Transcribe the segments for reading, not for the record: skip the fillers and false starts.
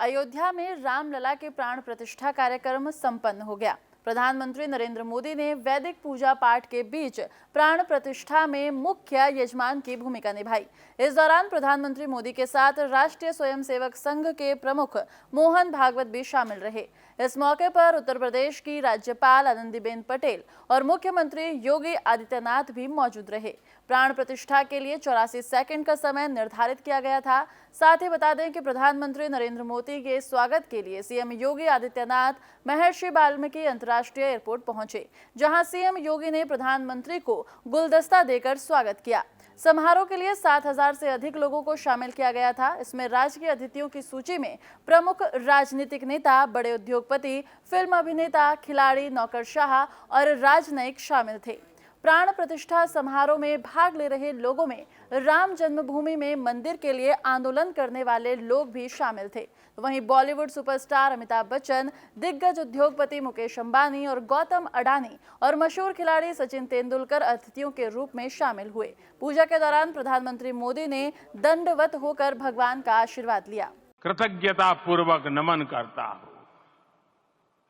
अयोध्या में रामलला के प्राण प्रतिष्ठा कार्यक्रम संपन्न हो गया। प्रधानमंत्री नरेंद्र मोदी ने वैदिक पूजा पाठ के बीच प्राण प्रतिष्ठा में मुख्य यजमान की भूमिका निभाई। इस दौरान प्रधानमंत्री मोदी के साथ राष्ट्रीय स्वयंसेवक संघ के प्रमुख मोहन भागवत भी शामिल रहे। इस मौके पर उत्तर प्रदेश की राज्यपाल आनंदीबेन पटेल और मुख्यमंत्री योगी आदित्यनाथ भी मौजूद रहे। प्राण प्रतिष्ठा के लिए 84 सेकंड का समय निर्धारित किया गया था। साथ ही बता दें कि प्रधानमंत्री नरेंद्र मोदी के स्वागत के लिए सीएम योगी आदित्यनाथ महर्षि वाल्मीकि अंतर्राष्ट्रीय एयरपोर्ट पहुंचे, जहां सीएम योगी ने प्रधानमंत्री को गुलदस्ता देकर स्वागत किया। समारोह के लिए 7,000 से अधिक लोगों को शामिल किया गया था। इसमें राज्य के अतिथियों की सूची में प्रमुख राजनीतिक नेता, बड़े उद्योगपति, फिल्म अभिनेता, खिलाड़ी, नौकरशाह और राजनयिक शामिल थे। प्राण प्रतिष्ठा समारोह में भाग ले रहे लोगों में राम जन्मभूमि में मंदिर के लिए आंदोलन करने वाले लोग भी शामिल थे। वहीं बॉलीवुड सुपरस्टार अमिताभ बच्चन, दिग्गज उद्योगपति मुकेश अंबानी और गौतम अडानी और मशहूर खिलाड़ी सचिन तेंदुलकर अतिथियों के रूप में शामिल हुए। पूजा के दौरान प्रधानमंत्री मोदी ने दंडवत होकर भगवान का आशीर्वाद लिया। कृतज्ञता पूर्वक नमन करता हूं।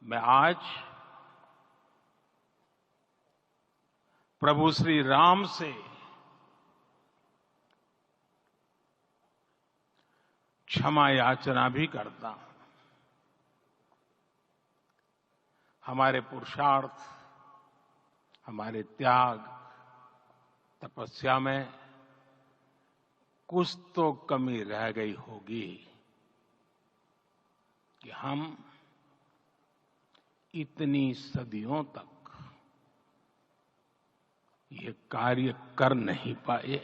मैं आज प्रभु श्री राम से क्षमा याचना भी करता हूं। हमारे पुरुषार्थ, हमारे त्याग, तपस्या में कुछ तो कमी रह गई होगी कि हम इतनी सदियों तक ये कार्य कर नहीं पाए।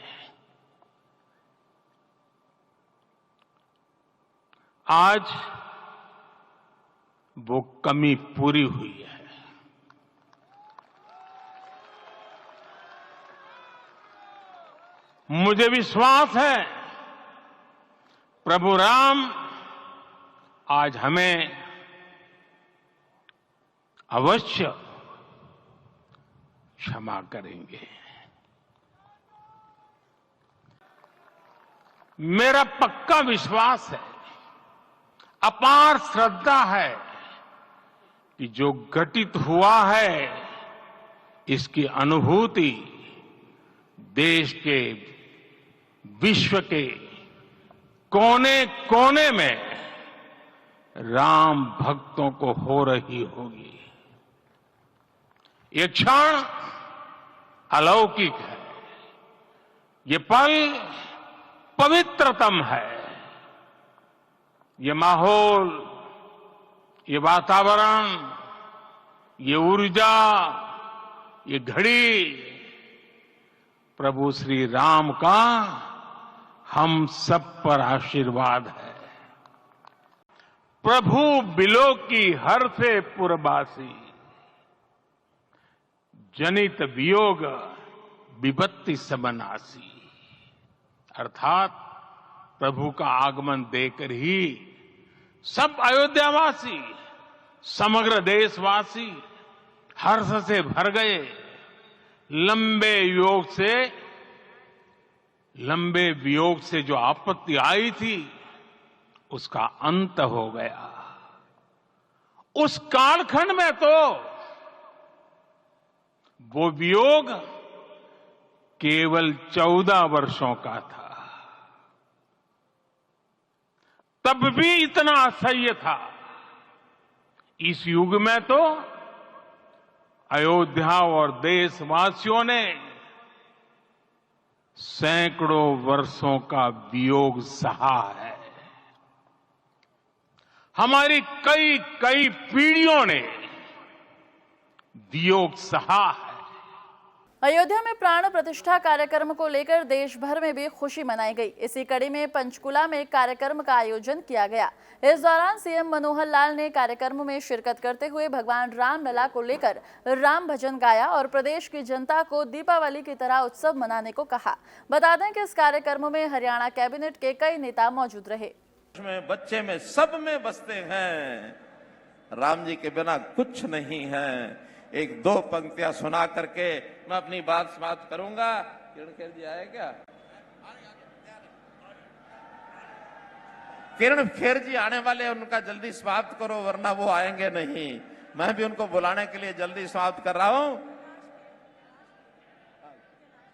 आज वो कमी पूरी हुई है। मुझे विश्वास है प्रभु राम आज हमें अवश्य क्षमा करेंगे। मेरा पक्का विश्वास है, अपार श्रद्धा है कि जो घटित हुआ है इसकी अनुभूति देश के, विश्व के कोने कोने में राम भक्तों को हो रही होगी। ये क्षण अलौकिक है, ये पल पवित्रतम है। ये माहौल, ये वातावरण, ये ऊर्जा, ये घड़ी प्रभु श्री राम का हम सब पर आशीर्वाद है। प्रभु बिलो की हर से पुरबासी, जनित वियोग विपत्ति सबनासी। अर्थात प्रभु का आगमन देकर ही सब अयोध्यावासी, समग्र देशवासी हर्ष से भर गए। लंबे वियोग से जो आपत्ति आई थी उसका अंत हो गया। उस कालखंड में तो वो वियोग केवल 14 वर्षों का था, तब भी इतना असह्य था। इस युग में तो अयोध्या और देशवासियों ने सैकड़ों वर्षों का वियोग सहा है। हमारी कई कई पीढ़ियों ने वियोग सहा है। अयोध्या में प्राण प्रतिष्ठा कार्यक्रम को लेकर देश भर में भी खुशी मनाई गई। इसी कड़ी में पंचकुला में कार्यक्रम का आयोजन किया गया। इस दौरान सीएम मनोहर लाल ने कार्यक्रम में शिरकत करते हुए भगवान रामलला को लेकर राम भजन गाया और प्रदेश की जनता को दीपावली की तरह उत्सव मनाने को कहा। बता दें कि इस कार्यक्रम में हरियाणा कैबिनेट के कई नेता मौजूद रहे। बच्चे में सब में बसते हैं, राम जी के बिना कुछ नहीं है। एक दो पंक्तियां सुना करके मैं अपनी बात समाप्त करूंगा। किरण जी आए क्या? किरण खेर जी आने वाले हैं, उनका जल्दी समाप्त करो वरना वो आएंगे नहीं। मैं भी उनको बुलाने के लिए जल्दी समाप्त कर रहा हूं।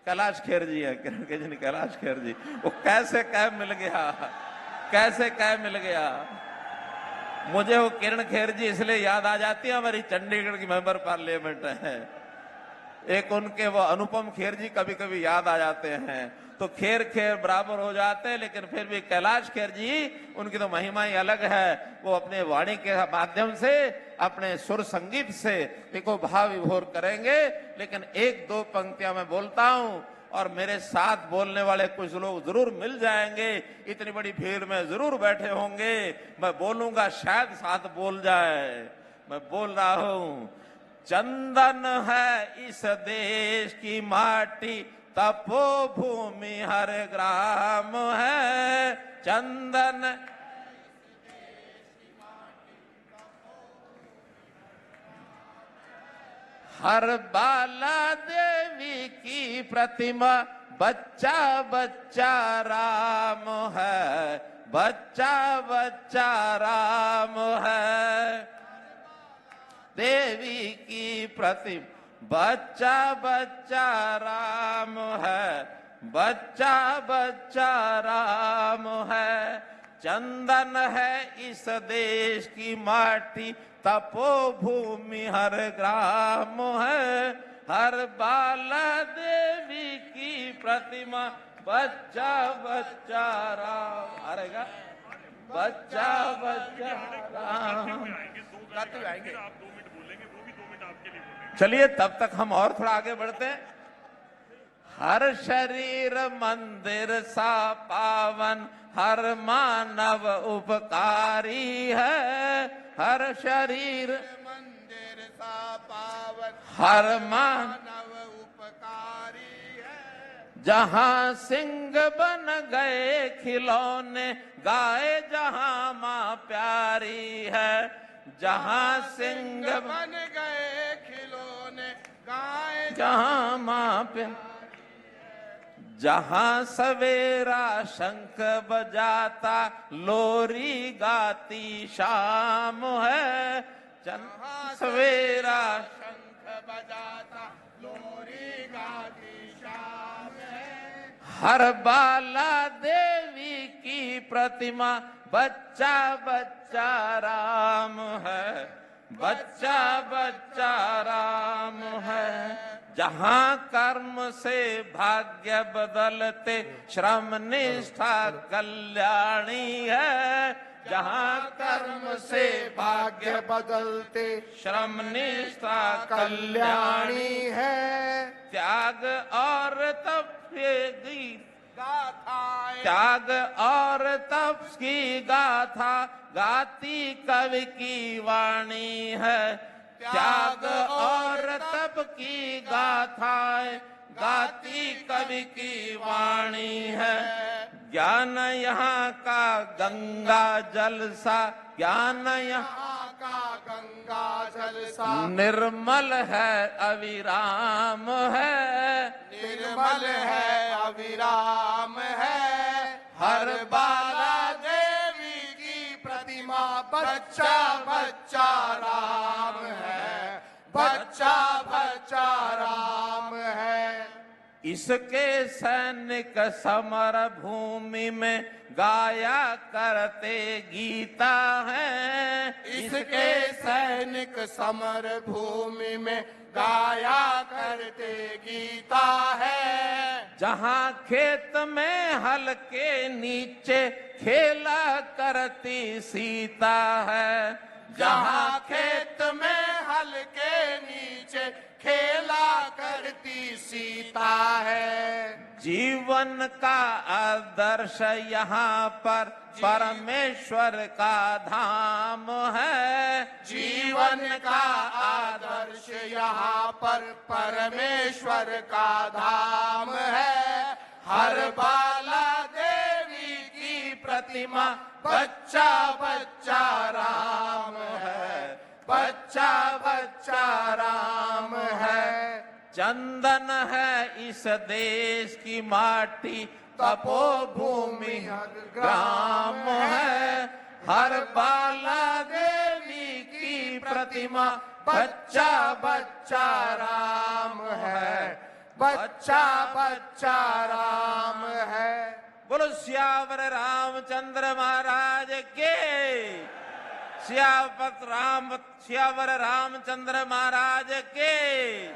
कैलाश खेर जी है, किरण खेर जी नहीं, कैलाश खेर जी। वो कैसे कैब मिल गया, कैसे कैब मिल गया। मुझे वो किरण खेर जी इसलिए याद आ जाती है, हमारी चंडीगढ़ की मेंबर पार्लियामेंट है। एक उनके वो अनुपम खेर जी कभी कभी याद आ जाते हैं, तो खेर खेर बराबर हो जाते हैं। लेकिन फिर भी कैलाश खेर जी, उनकी तो महिमा ही अलग है। वो अपने वाणी के माध्यम से, अपने सुर संगीत से देखो भाव विभोर करेंगे। लेकिन एक दो पंक्तियां मैं बोलता हूं और मेरे साथ बोलने वाले कुछ लोग जरूर मिल जाएंगे। इतनी बड़ी भीड़ में जरूर बैठे होंगे। मैं बोलूंगा शायद साथ बोल जाए। मैं बोल रहा हूं, चंदन है इस देश की माटी, तपोभूमि हर ग्राम है। चंदन हर बाला देवी की प्रतिमा, बच्चा बच्चा राम है, बच्चा बच्चा राम है। देवी की प्रतिमा, बच्चा बच्चा राम है, बच्चा बच्चा राम है। चंदन है इस देश की माटी, तपोभूमि हर ग्राम है। हर बाला देवी की प्रतिमा, बच्चा बच्चा राम। अरेगा बच्चा बच्चा राम। चलिए तब तक हम और थोड़ा आगे बढ़ते हैं। हर शरीर मंदिर सा पावन, हर मानव उपकारी है। हर शरीर मंदिर सा पावन, हर मान मानव उपकारी है। जहां सिंह बन गए खिलौने, गाय जहां माँ प्यारी है। जहां सिंह बन गए खिलौने, गाय जहां माँ प्यारी, जहां सवेरा शंख बजाता, लोरी गाती शाम है। जहां सवेरा शंख बजाता, लोरी गाती शाम है। हर बाला देवी की प्रतिमा, बच्चा बच्चा राम है, बच्चा बच्चा राम है। जहां कर्म से भाग्य बदलते, श्रम निष्ठा कल्याणी है। जहां कर्म से भाग्य बदलते, श्रम निष्ठा कल्याणी है। त्याग और तप की गाथाएं, त्याग और तप की गाथा, गाती कवि की वाणी है। त्याग और तप की गाथाएं, गाती कवि की वाणी है। ज्ञान यहाँ का गंगा जल सा, ज्ञान यहाँ का गंगा जल सा, निर्मल है अविराम है। निर्मल है अविराम है। हर बाला देवी की प्रतिमा, बच्चा बच्चा राम है, बच्चा बच्चा राम है। इसके सैनिक समर भूमि में गाया करते गीता है। इसके सैनिक समर भूमि में गाया करते गीता है। जहां खेत में हल के नीचे खेला करती सीता है। जहां खेत में हल के नीचे खेला करती सीता है। जीवन का आदर्श यहाँ पर परमेश्वर का धाम है। जीवन का आदर्श यहाँ पर परमेश्वर का धाम है। हर बाला देवी की प्रतिमा, बच्चा बच्चा राम है, बच्चा बच्चा राम है। चंदन है इस देश की माटी, तपोभूमि ग्राम है। हर बाला देवी की प्रतिमा बच्चा बच्चा राम है, बच्चा बच्चा राम है। बोलो सियावर रामचंद्र महाराज के, सियावर रामचंद्र महाराज के।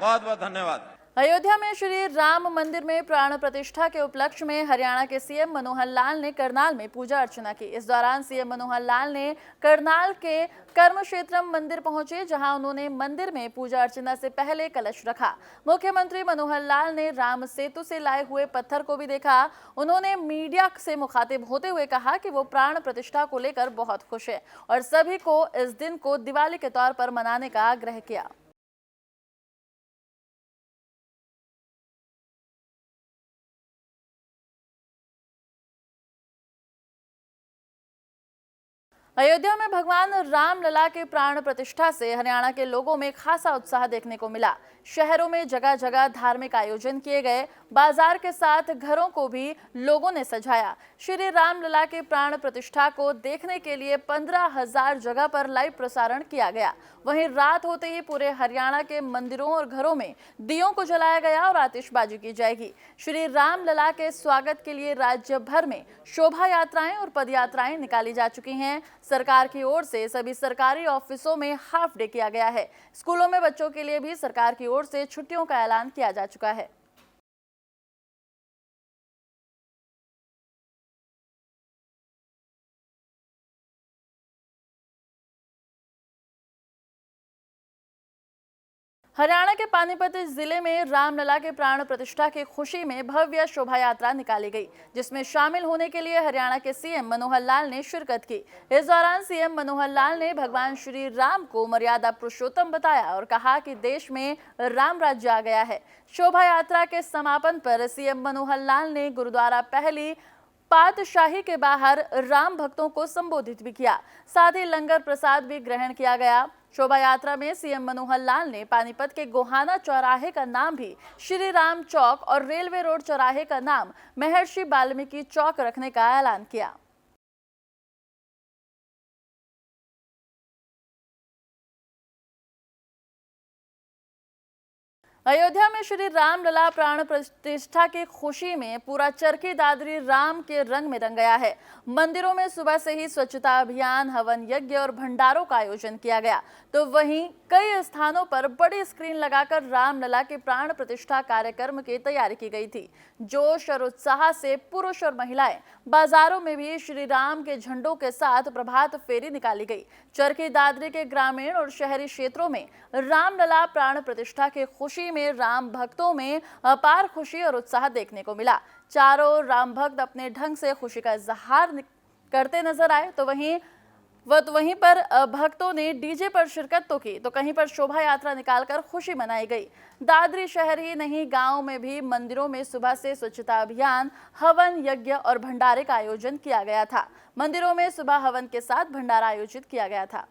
बहुत बहुत धन्यवाद। अयोध्या में श्री राम मंदिर में प्राण प्रतिष्ठा के उपलक्ष्य में हरियाणा के सीएम मनोहर लाल ने करनाल में पूजा अर्चना की। इस दौरान सीएम मनोहर लाल ने करनाल के कर्मक्षेत्रम मंदिर पहुंचे, जहां उन्होंने मंदिर में पूजा अर्चना से पहले कलश रखा। मुख्यमंत्री मनोहर लाल ने राम सेतु से लाए हुए पत्थर को भी देखा। उन्होंने मीडिया से मुखातिब होते हुए कहा कि वो प्राण प्रतिष्ठा को लेकर बहुत खुश है और सभी को इस दिन को दिवाली के तौर पर मनाने का आग्रह किया। अयोध्या में भगवान रामलला के प्राण प्रतिष्ठा से हरियाणा के लोगों में खासा उत्साह देखने को मिला। शहरों में जगह जगह धार्मिक आयोजन किए गए, बाजार के साथ घरों को भी लोगों ने सजाया। श्री रामलला के प्राण प्रतिष्ठा को देखने के लिए 15,000 जगह पर लाइव प्रसारण किया गया। वहीं रात होते ही पूरे हरियाणा के मंदिरों और घरों में दियों को जलाया गया और आतिशबाजी की जाएगी। श्री रामलला के स्वागत के लिए राज्य भर में शोभा यात्राएं और पदयात्राएं निकाली जा चुकी हैं। सरकार की ओर से सभी सरकारी ऑफिसों में हाफ डे किया गया है। स्कूलों में बच्चों के लिए भी सरकार की ओर से छुट्टियों का ऐलान किया जा चुका है। हरियाणा के पानीपत जिले में रामलला के प्राण प्रतिष्ठा की खुशी में भव्य शोभा यात्रा निकाली गई, जिसमें शामिल होने के लिए हरियाणा के सीएम मनोहर लाल ने शिरकत की। इस दौरान सीएम मनोहर लाल ने भगवान श्री राम को मर्यादा पुरुषोत्तम बताया और कहा कि देश में राम राज्य आ गया है। शोभा यात्रा के समापन पर सीएम मनोहर लाल ने गुरुद्वारा पहली पातशाही के बाहर राम भक्तों को संबोधित भी किया। साथ ही लंगर प्रसाद भी ग्रहण किया गया। शोभा यात्रा में सीएम मनोहर लाल ने पानीपत के गोहाना चौराहे का नाम भी श्री राम चौक और रेलवे रोड चौराहे का नाम महर्षि वाल्मीकि चौक रखने का ऐलान किया। अयोध्या में श्री रामलला प्राण प्रतिष्ठा की खुशी में पूरा चरखी दादरी राम के रंग में रंग गया है। मंदिरों में सुबह से ही स्वच्छता अभियान, हवन यज्ञ और भंडारों का आयोजन किया गया, तो वहीं कई स्थानों पर बड़ी स्क्रीन लगाकर रामलला के प्राण प्रतिष्ठा कार्यक्रम की तैयारी की गई थी। जोश और उत्साह से पुरुष और महिलाएं बाजारों में भी श्री राम के झंडों के साथ प्रभात फेरी निकाली गई। चरखी दादरी के ग्रामीण और शहरी क्षेत्रों में रामलला प्राण प्रतिष्ठा की खुशी में राम भक्तों में अपार खुशी और उत्साह देखने को मिला। चारों राम भक्त अपने ढंग से खुशी का इजहार करते नजर आए, तो वहीं पर भक्तों ने डीजे पर शिरकत तो की, तो कहीं पर शोभा यात्रा निकालकर खुशी मनाई गई। दादरी शहर ही नहीं, गांव में भी मंदिरों में सुबह से स्वच्छता अभियान, हवन यज्ञ और भंडारे का आयोजन किया गया था। मंदिरों में सुबह हवन के साथ भंडारा आयोजित किया गया था।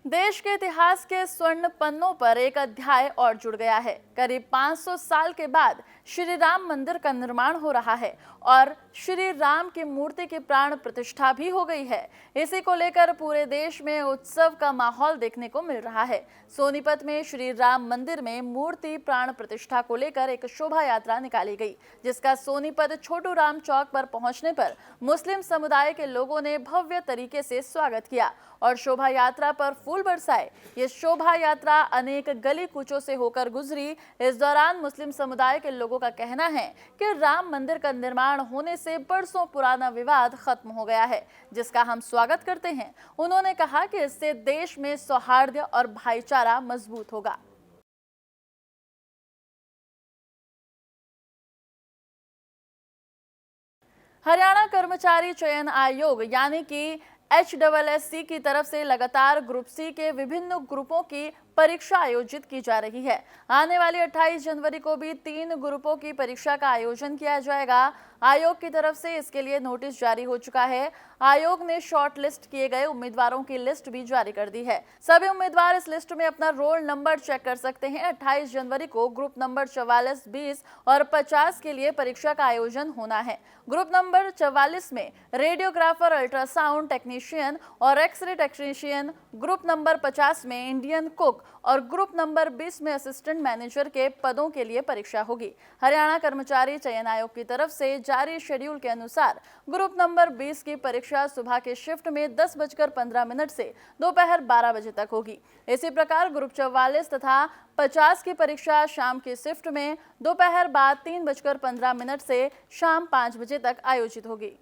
देश के इतिहास के स्वर्ण पन्नों पर एक अध्याय और जुड़ गया है। करीब 500 साल के बाद श्री राम मंदिर का निर्माण हो रहा है और श्री राम की मूर्ति की प्राण प्रतिष्ठा भी हो गई है। इसी को लेकर पूरे देश में उत्सव का माहौल देखने को मिल रहा है। सोनीपत में श्री राम मंदिर में मूर्ति प्राण प्रतिष्ठा को लेकर एक शोभा यात्रा निकाली गई, जिसका सोनीपत छोटू राम चौक पर पहुंचने पर मुस्लिम समुदाय के लोगों ने भव्य तरीके से स्वागत किया और शोभा यात्रा पर फूल बरसाए। ये शोभा यात्रा अनेक गली कूचों से होकर गुजरी। इस दौरान मुस्लिम समुदाय के लोगों का कहना है कि राम मंदिर का निर्माण होने से बरसों पुराना विवाद खत्म हो गया है, जिसका हम स्वागत करते हैं। उन्होंने कहा कि इससे देश में सौहार्द और भाईचारा मजबूत होगा। हरियाणा कर्मचारी चयन आयोग यानी कि HSSC की तरफ से लगातार ग्रुप सी के विभिन्न ग्रुपों की परीक्षा आयोजित की जा रही है। आने वाली 28 जनवरी को भी 3 ग्रुपों की परीक्षा का आयोजन किया जाएगा। आयोग की तरफ से इसके लिए नोटिस जारी हो चुका है। आयोग ने शॉर्ट लिस्ट किए गए उम्मीदवारों की लिस्ट भी जारी कर दी है। सभी उम्मीदवार इस लिस्ट में अपना रोल नंबर चेक कर सकते हैं। 28 जनवरी को ग्रुप नंबर 44, 20 और 50 के लिए परीक्षा का आयोजन होना है। ग्रुप नंबर 44 में रेडियोग्राफर, अल्ट्रासाउंड टेक्नीशियन और एक्सरे टेक्नीशियन, ग्रुप नंबर 50 में इंडियन कुक और ग्रुप नंबर 20 में असिस्टेंट मैनेजर के पदों के लिए परीक्षा होगी। हरियाणा कर्मचारी चयन आयोग की तरफ से जारी शेड्यूल के अनुसार ग्रुप नंबर 20 की परीक्षा सुबह के शिफ्ट में 10:15 से दोपहर 12 बजे तक होगी। इसी प्रकार ग्रुप 44 तथा 50 की परीक्षा शाम की शिफ्ट में दोपहर बाद 3:15 से शाम 5 बजे तक आयोजित होगी।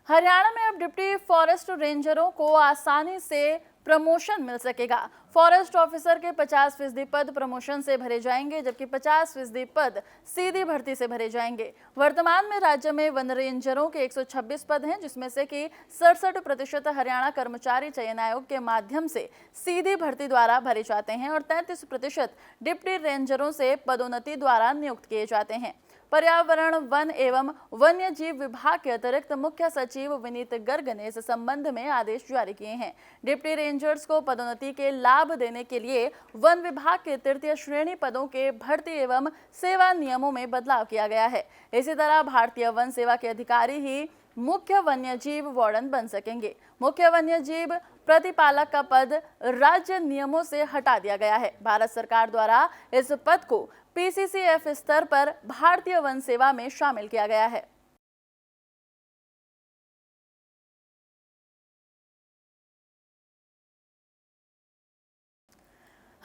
हरियाणा में अब डिप्टी फॉरेस्ट रेंजरों को आसानी से प्रमोशन मिल सकेगा। फॉरेस्ट ऑफिसर के 50% पद प्रमोशन से भरे जाएंगे, जबकि 50% पद सीधी भर्ती से भरे जाएंगे। वर्तमान में राज्य में वन रेंजरों के 126 पद हैं, जिसमें से कि 67% हरियाणा कर्मचारी चयन आयोग के माध्यम से सीधी भर्ती द्वारा भरे जाते हैं और 33% डिप्टी रेंजरों से पदोन्नति द्वारा नियुक्त किए जाते हैं। पर्यावरण, वन एवं वन्य जीव विभाग के अतिरिक्त मुख्य सचिव विनीत गर्ग ने इस संबंध में आदेश जारी किए हैं। डिप्टी रेंजर्स को पदोन्नति के लाभ देने के लिए वन विभाग के तृतीय श्रेणी पदों के भर्ती एवं सेवा नियमों में बदलाव किया गया है। इसी तरह भारतीय वन सेवा के अधिकारी ही मुख्य वन्यजीव वार्डन बन सकेंगे। मुख्य वन्यजीव प्रतिपालक का पद राज्य नियमों से हटा दिया गया है। भारत सरकार द्वारा इस पद को पीसीसीएफ स्तर पर भारतीय वन सेवा में शामिल किया गया है।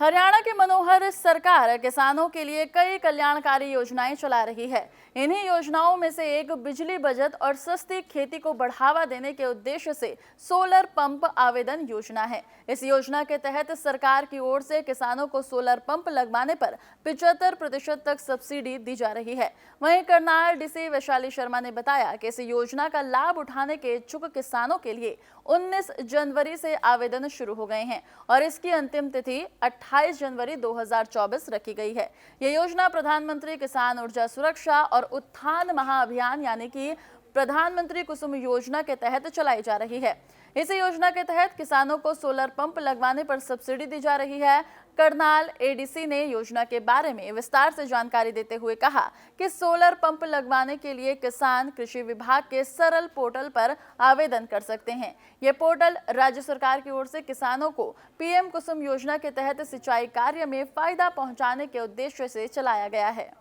हरियाणा की मनोहर सरकार किसानों के लिए कई कल्याणकारी योजनाएं चला रही है। इन्हीं योजनाओं में से एक बिजली बचत और सस्ती खेती को बढ़ावा देने के उद्देश्य से सोलर पंप आवेदन योजना है। इस योजना के तहत सरकार की ओर से किसानों को सोलर पंप लगवाने पर 75% तक सब्सिडी दी जा रही है। वहीं करनाल डीसी वैशाली शर्मा ने बताया कि इस योजना का लाभ उठाने के इच्छुक किसानों के लिए 19 जनवरी से आवेदन शुरू हो गए हैं और इसकी अंतिम तिथि 28 जनवरी 2024 रखी गई है। यह योजना प्रधानमंत्री किसान ऊर्जा सुरक्षा और उत्थान महाअभियान यानी कि प्रधानमंत्री कुसुम योजना के तहत चलाई जा रही है। इस योजना के तहत किसानों को सोलर पंप लगवाने पर सब्सिडी दी जा रही है। करनाल एडीसी ने योजना के बारे में विस्तार से जानकारी देते हुए कहा कि सोलर पंप लगवाने के लिए किसान कृषि विभाग के सरल पोर्टल पर आवेदन कर सकते हैं। ये पोर्टल राज्य सरकार की ओर से किसानों को पीएम कुसुम योजना के तहत सिंचाई कार्य में फायदा पहुंचाने के उद्देश्य से चलाया गया है।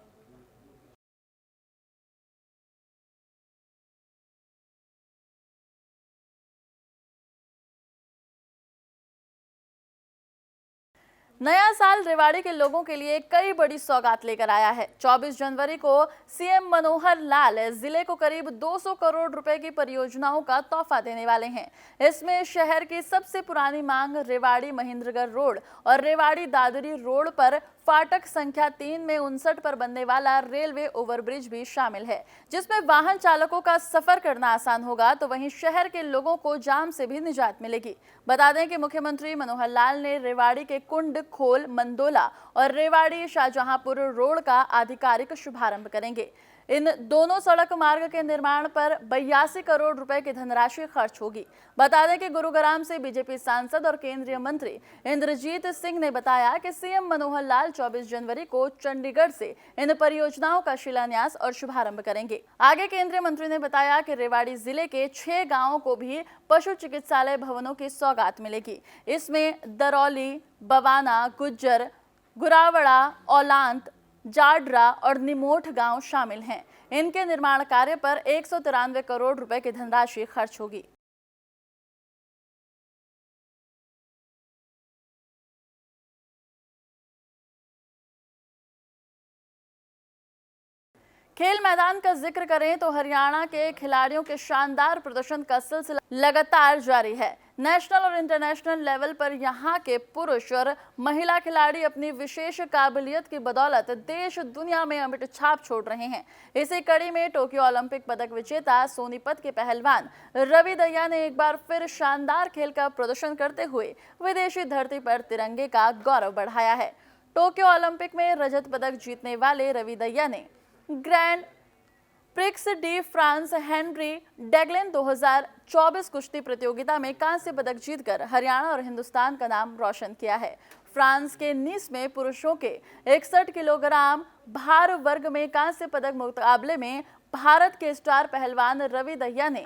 नया साल रेवाड़ी के लोगों के लिए कई बड़ी सौगात लेकर आया है। 24 जनवरी को सीएम मनोहर लाल जिले को करीब 200 करोड़ रुपए की परियोजनाओं का तोहफा देने वाले हैं। इसमें शहर की सबसे पुरानी मांग रेवाड़ी महेंद्रगढ़ रोड और रेवाड़ी दादरी रोड पर फाटक संख्या 3 में 59 पर बनने वाला रेलवे ओवरब्रिज भी शामिल है, जिसमें वाहन चालकों का सफर करना आसान होगा, तो वहीं शहर के लोगों को जाम से भी निजात मिलेगी। बता दें कि मुख्यमंत्री मनोहर लाल ने रेवाड़ी के कुंड, खोल, मंदोला और रेवाड़ी शाहजहांपुर रोड का आधिकारिक शुभारंभ करेंगे। इन दोनों सड़क मार्ग के निर्माण पर 82 करोड़ रुपए की धनराशि खर्च होगी। बता दें कि गुरुग्राम से बीजेपी सांसद और केंद्रीय मंत्री इंद्रजीत सिंह ने बताया कि सीएम मनोहर लाल 24 जनवरी को चंडीगढ़ से इन परियोजनाओं का शिलान्यास और शुभारंभ करेंगे। आगे केंद्रीय मंत्री ने बताया कि रेवाड़ी जिले के 6 गांवों को भी पशु चिकित्सालय भवनों की सौगात मिलेगी। इसमें दरौली, बवाना, गुज्जर, गुरावड़ा, औलांत, जाडरा और निमोठ गांव शामिल हैं। इनके निर्माण कार्य पर 193 करोड़ रुपए की धनराशि खर्च होगी। खेल मैदान का जिक्र करें तो हरियाणा के खिलाड़ियों के शानदार प्रदर्शन का सिलसिला लगातार जारी है। नेशनल और इंटरनेशनल लेवल पर यहाँ के पुरुष और महिला खिलाड़ी अपनी विशेष काबिलियत की बदौलत देश दुनिया में अमिट छाप छोड़ रहे हैं। इसी कड़ी में टोक्यो ओलंपिक पदक विजेता सोनीपत के पहलवान रवि दहिया ने एक बार फिर शानदार खेल का प्रदर्शन करते हुए विदेशी धरती पर तिरंगे का गौरव बढ़ाया है। टोक्यो ओलंपिक में रजत पदक जीतने वाले रवि दहिया ने grand prix de France Henri Deglane 2024 कुश्ती प्रतियोगिता में कांस्य पदक जीतकर हरियाणा और हिंदुस्तान का नाम रोशन किया है। फ्रांस के नीस में पुरुषों के 61 किलोग्राम भार वर्ग में कांस्य पदक मुकाबले में भारत के स्टार पहलवान रवि दहिया ने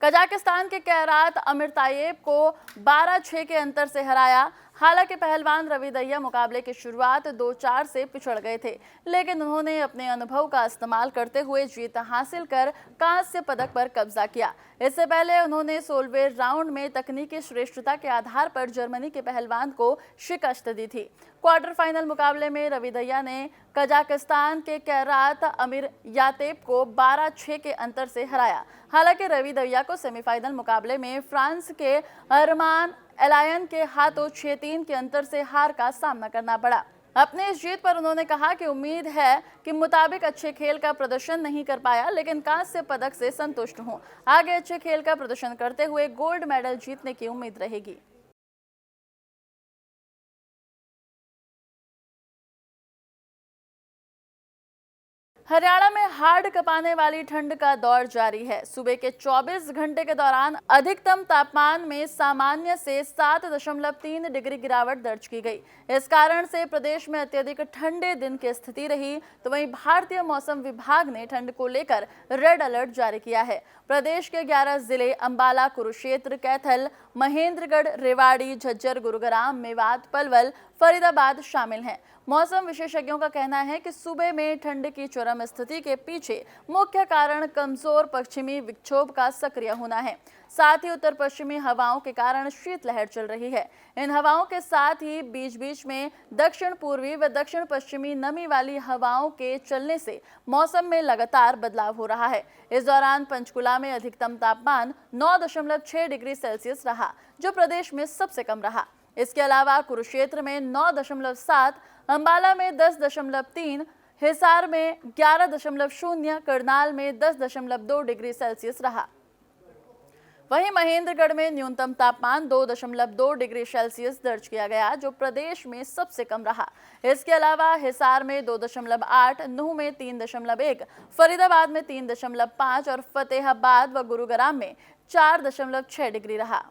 कजाकिस्तान के कैरात अमिरतायेव को 12-6 के अंतर से हराया। हालांकि पहलवान रवि दहिया मुकाबले की शुरुआत 2-4 से पिछड़ गए थे, लेकिन उन्होंने अपने अनुभव का इस्तेमाल करते हुए जीत हासिल कर कांस्य पदक पर कब्जा किया। इससे पहले उन्होंने 16वें राउंड में तकनीकी श्रेष्ठता के आधार पर जर्मनी के पहलवान को शिकस्त दी थी। क्वार्टर फाइनल मुकाबले में रवि दहिया ने कजाकिस्तान के कैरात अमीर यातेब को 12-6 के अंतर से हराया। हालांकि रवि दहिया को सेमीफाइनल मुकाबले में फ्रांस के अरमान एलायन के हाथों 6-3 के अंतर से हार का सामना करना पड़ा। अपने इस जीत पर उन्होंने कहा कि उम्मीद है कि मुताबिक अच्छे खेल का प्रदर्शन नहीं कर पाया, लेकिन कांस्य पदक से संतुष्ट हूं। आगे अच्छे खेल का प्रदर्शन करते हुए गोल्ड मेडल जीतने की उम्मीद रहेगी। हरियाणा में हाड़ कपाने वाली ठंड का दौर जारी है। सुबह के 24 घंटे के दौरान अधिकतम तापमान में सामान्य से 7.3 डिग्री गिरावट दर्ज की गई। इस कारण से प्रदेश में अत्यधिक ठंडे दिन की स्थिति रही। तो वहीं भारतीय मौसम विभाग ने ठंड को लेकर रेड अलर्ट जारी किया है। प्रदेश के 11 जिले अंबाला, कुरुक्षेत्र, कैथल, महेंद्रगढ़, रेवाड़ी, झज्जर, गुरुग्राम, मेवात, पलवल, फरीदाबाद शामिल हैं। मौसम विशेषज्ञों का कहना है कि सुबह में ठंड की चरम स्थिति के पीछे मुख्य कारण कमजोर पश्चिमी विक्षोभ का सक्रिय होना है। साथ ही उत्तर पश्चिमी हवाओं के कारण शीतलहर चल रही है। इन हवाओं के साथ ही बीच बीच में दक्षिण पूर्वी व दक्षिण पश्चिमी नमी वाली हवाओं के चलने से मौसम में लगातार बदलाव हो रहा है। इस दौरान पंचकुला में अधिकतम तापमान 9.6 डिग्री सेल्सियस रहा, जो प्रदेश में सबसे कम रहा। इसके अलावा कुरुक्षेत्र में 9.7, अंबाला में 10.3, हिसार में 11.0, करनाल में 10.2 डिग्री सेल्सियस रहा। वहीं महेंद्रगढ़ में न्यूनतम तापमान 2.2 डिग्री सेल्सियस दर्ज किया गया, जो प्रदेश में सबसे कम रहा। इसके अलावा हिसार में 2.8, नूह में 3.1, फरीदाबाद में 3.5 और फतेहाबाद व गुरुग्राम में 4.6 डिग्री रहा।